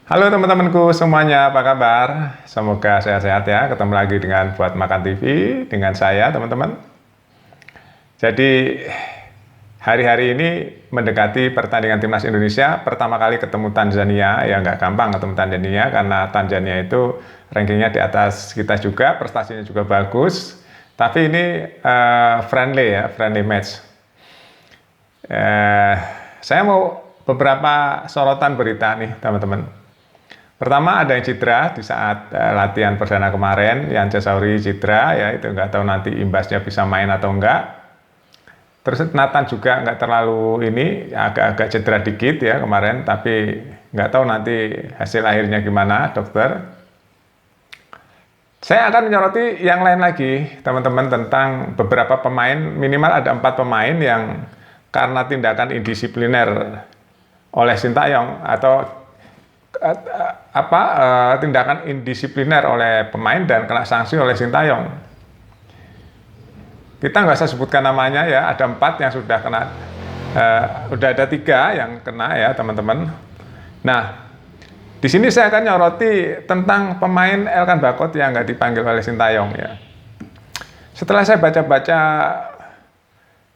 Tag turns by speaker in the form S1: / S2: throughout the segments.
S1: Halo teman-temanku semuanya, apa kabar? Semoga sehat-sehat ya. Ketemu lagi dengan Buat Makan TV dengan saya, teman-teman. Jadi hari-hari ini mendekati pertandingan timnas Indonesia. Pertama kali ketemu Tanzania, ya nggak gampang ketemu Tanzania karena Tanzania itu rankingnya di atas kita juga, prestasinya juga bagus. Tapi ini friendly ya, friendly match. Saya mau beberapa sorotan berita nih, teman-teman. Pertama ada yang cedera di saat latihan perdana kemarin, Yan Cesauri cedera ya, itu nggak tahu nanti imbasnya bisa main atau enggak. Terus Nathan juga nggak terlalu ini, agak-agak cedera dikit ya kemarin, tapi nggak tahu nanti hasil akhirnya gimana dokter. Saya akan menyoroti yang lain lagi teman-teman tentang beberapa pemain, minimal ada 4 pemain yang karena tindakan indisipliner oleh Sintayong atau tindakan indisipliner oleh pemain dan kena sanksi oleh Sintayong. Kita nggak usah sebutkan namanya ya, ada 4 yang sudah kena, udah ada 3 yang kena ya teman-teman. Nah, di sini saya akan nyoroti tentang pemain Elkan Bagot yang nggak dipanggil oleh Sintayong ya. Setelah saya baca-baca,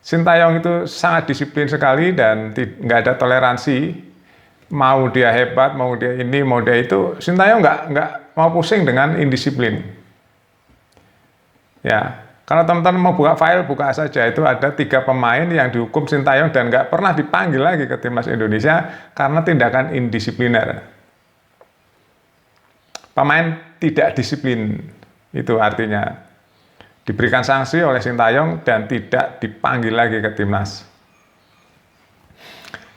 S1: Sintayong itu sangat disiplin sekali dan nggak ada toleransi. Mau dia hebat, mau dia ini, mau dia itu, Sintayong nggak mau pusing dengan indisiplin. Ya, kalau teman-teman mau buka file, buka saja. Itu ada 3 pemain yang dihukum Sintayong dan nggak pernah dipanggil lagi ke timnas Indonesia karena tindakan indisipliner. Pemain tidak disiplin, itu artinya diberikan sanksi oleh Sintayong dan tidak dipanggil lagi ke timnas.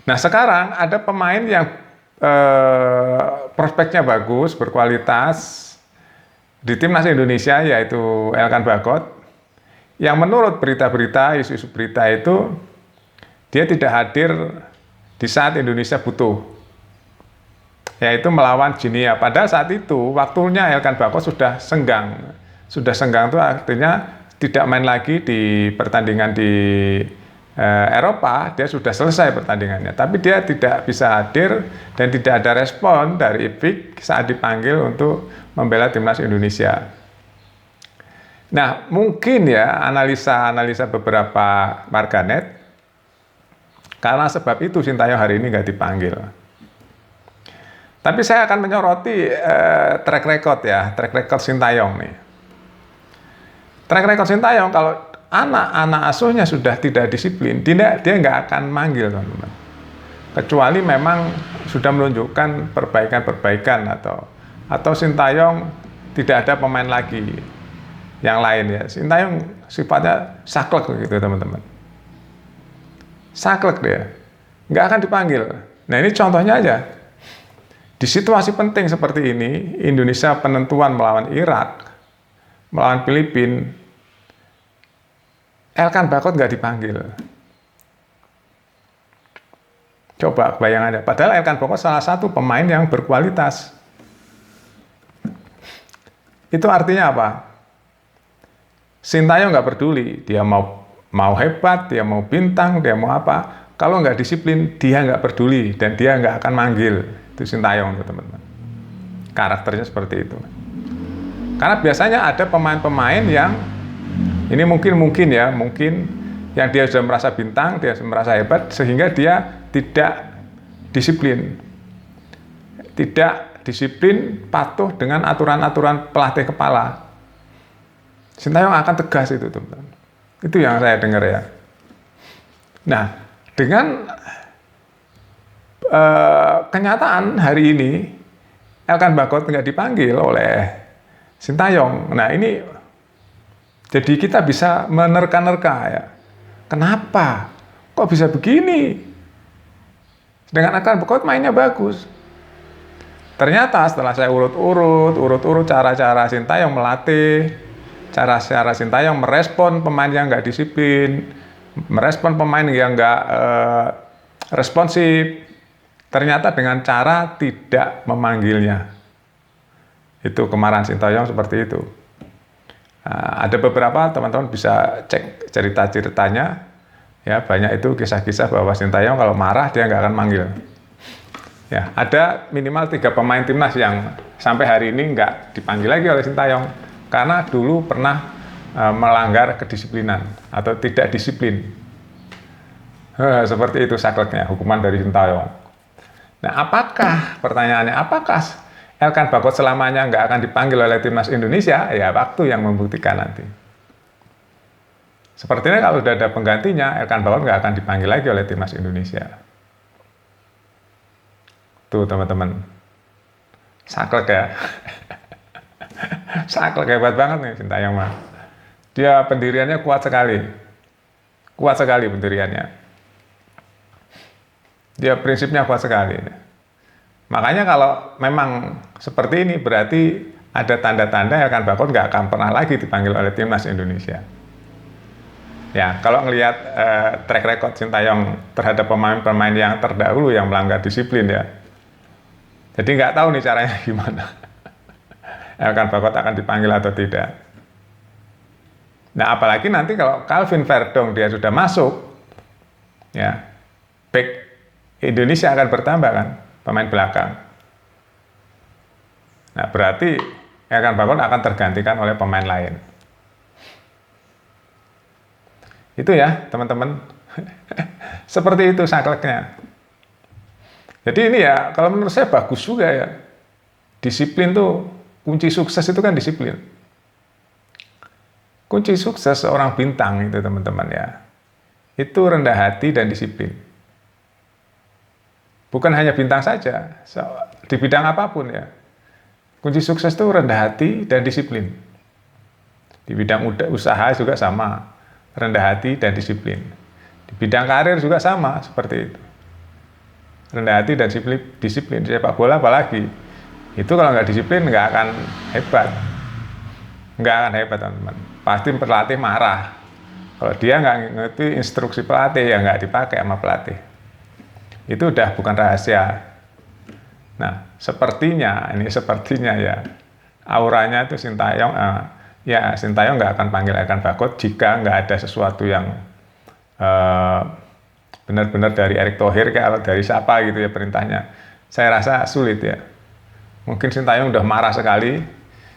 S1: Nah sekarang ada pemain yang prospeknya bagus, berkualitas di timnas Indonesia yaitu Elkan Bagot, yang menurut berita-berita, isu-isu berita itu dia tidak hadir di saat Indonesia butuh, yaitu melawan Guinea. Padahal saat itu waktunya Elkan Bagot sudah senggang. Sudah senggang itu artinya tidak main lagi di pertandingan di Eropa, dia sudah selesai pertandingannya, tapi dia tidak bisa hadir dan tidak ada respon dari IPIK saat dipanggil untuk membela timnas Indonesia. Nah, mungkin ya analisa beberapa warganet, karena sebab itu Sintayong hari ini nggak dipanggil. Tapi saya akan menyoroti track record Sintayong nih. Track record Sintayong kalau anak-anak asuhnya sudah tidak disiplin, dia nggak akan manggil, teman-teman. Kecuali memang sudah menunjukkan perbaikan atau Sintayong tidak ada pemain lagi yang lain ya. Sintayong sifatnya saklek gitu, teman-teman. Saklek dia, nggak akan dipanggil. Nah ini contohnya aja. Di situasi penting seperti ini, Indonesia penentuan melawan Irak, melawan Filipina, Elkan Bagot nggak dipanggil. Coba bayang aja. Padahal Elkan Bagot salah satu pemain yang berkualitas. Itu artinya apa? Sintayong nggak peduli. Dia mau hebat, dia mau bintang, dia mau apa. Kalau nggak disiplin, dia nggak peduli dan dia nggak akan manggil. Itu Sintayong, teman-teman. Karakternya seperti itu. Karena biasanya ada pemain-pemain yang ini mungkin yang dia sudah merasa bintang, dia sudah merasa hebat, sehingga dia tidak disiplin, patuh dengan aturan-aturan pelatih kepala. Sintayong akan tegas itu, teman-teman. Itu yang saya dengar ya. Nah, dengan kenyataan hari ini, Elkan Bagot nggak dipanggil oleh Sintayong. Nah ini jadi kita bisa menerka-nerka ya. Kenapa? Kok bisa begini? Dengan Elkan Bagot mainnya bagus. Ternyata setelah saya urut-urut cara-cara Sintayong melatih, cara-cara Sintayong merespon pemain yang nggak disiplin, merespon pemain yang nggak responsif, ternyata dengan cara tidak memanggilnya. Itu kemarahan Sintayong seperti itu. Nah, ada beberapa teman-teman bisa cek cerita-ceritanya, ya banyak itu kisah-kisah bahwa Sintayong kalau marah dia nggak akan manggil. Ya, ada minimal 3 pemain timnas yang sampai hari ini nggak dipanggil lagi oleh Sintayong karena dulu pernah melanggar kedisiplinan atau tidak disiplin. Seperti itu sakleknya hukuman dari Sintayong. Nah, pertanyaannya, apakah Elkan Bagot selamanya nggak akan dipanggil oleh timnas Indonesia? Ya, waktu yang membuktikan nanti. Sepertinya kalau sudah ada penggantinya, Elkan Bagot nggak akan dipanggil lagi oleh timnas Indonesia. Tuh teman-teman, saklek ya. Saklek hebat banget nih Sintayong mah. Dia pendiriannya kuat sekali pendiriannya. Dia prinsipnya kuat sekali. Makanya kalau memang seperti ini berarti ada tanda-tanda Elkan Bagot nggak akan pernah lagi dipanggil oleh timnas Indonesia. Ya, kalau ngelihat track record Sintayong terhadap pemain-pemain yang terdahulu yang melanggar disiplin ya. Jadi nggak tahu nih caranya gimana. Elkan Bagot akan dipanggil atau tidak. Nah, apalagi nanti kalau Calvin Verdong dia sudah masuk, ya, back Indonesia akan bertambah kan, pemain belakang. Nah, berarti Elkan Bagot akan tergantikan oleh pemain lain. Itu ya, teman-teman. Seperti itu sakleknya. Jadi ini ya, kalau menurut saya bagus juga ya. Disiplin tuh, kunci sukses itu kan disiplin. Kunci sukses seorang bintang itu teman-teman ya. Itu rendah hati dan disiplin. Bukan hanya bintang saja, di bidang apapun ya. Kunci sukses itu rendah hati dan disiplin. Di bidang usaha juga sama, rendah hati dan disiplin. Di bidang karir juga sama, seperti itu. Rendah hati dan disiplin. Sepak bola apalagi. Itu kalau nggak disiplin nggak akan hebat. Nggak akan hebat teman-teman. Pasti pelatih marah. Kalau dia nggak ngerti instruksi pelatih, ya nggak dipakai sama pelatih. Itu udah bukan rahasia. Nah, sepertinya ya, auranya itu Sintayong, ya Sintayong nggak akan panggil Elkan Bagot jika nggak ada sesuatu yang benar-benar dari Erick Thohir atau dari siapa gitu ya perintahnya. Saya rasa sulit ya. Mungkin Sintayong udah marah sekali,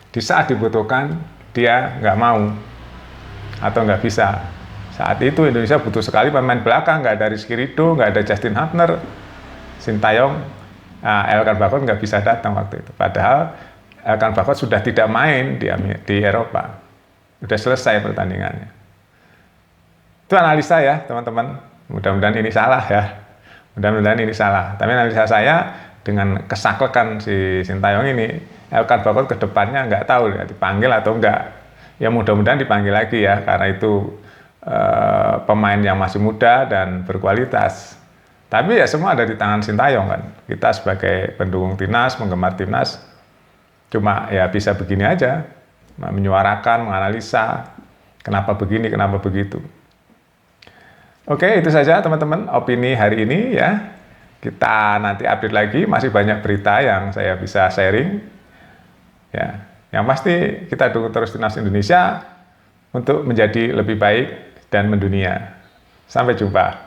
S1: di saat dibutuhkan dia nggak mau atau nggak bisa. Saat itu Indonesia butuh sekali pemain belakang, nggak ada Rizky Ridho, nggak ada Justin Hubner. Sintayong, Elkan Bagot nggak bisa datang waktu itu. Padahal Elkan Bagot sudah tidak main di Eropa. Sudah selesai pertandingannya. Itu analisa ya teman-teman. Mudah-mudahan ini salah ya. Mudah-mudahan ini salah. Tapi analisa saya dengan kesaklekan si Sintayong ini, Elkan Bagot ke depannya nggak tahu ya dipanggil atau enggak. Ya mudah-mudahan dipanggil lagi ya, karena itu pemain yang masih muda dan berkualitas. Tapi ya semua ada di tangan Sintayong kan. Kita sebagai pendukung timnas, penggemar timnas, cuma ya bisa begini aja, menyuarakan, menganalisa, kenapa begini, kenapa begitu. Oke, itu saja teman-teman opini hari ini ya. Kita nanti update lagi, masih banyak berita yang saya bisa sharing. Ya, yang pasti kita dukung terus timnas Indonesia untuk menjadi lebih baik dan mendunia. Sampai jumpa.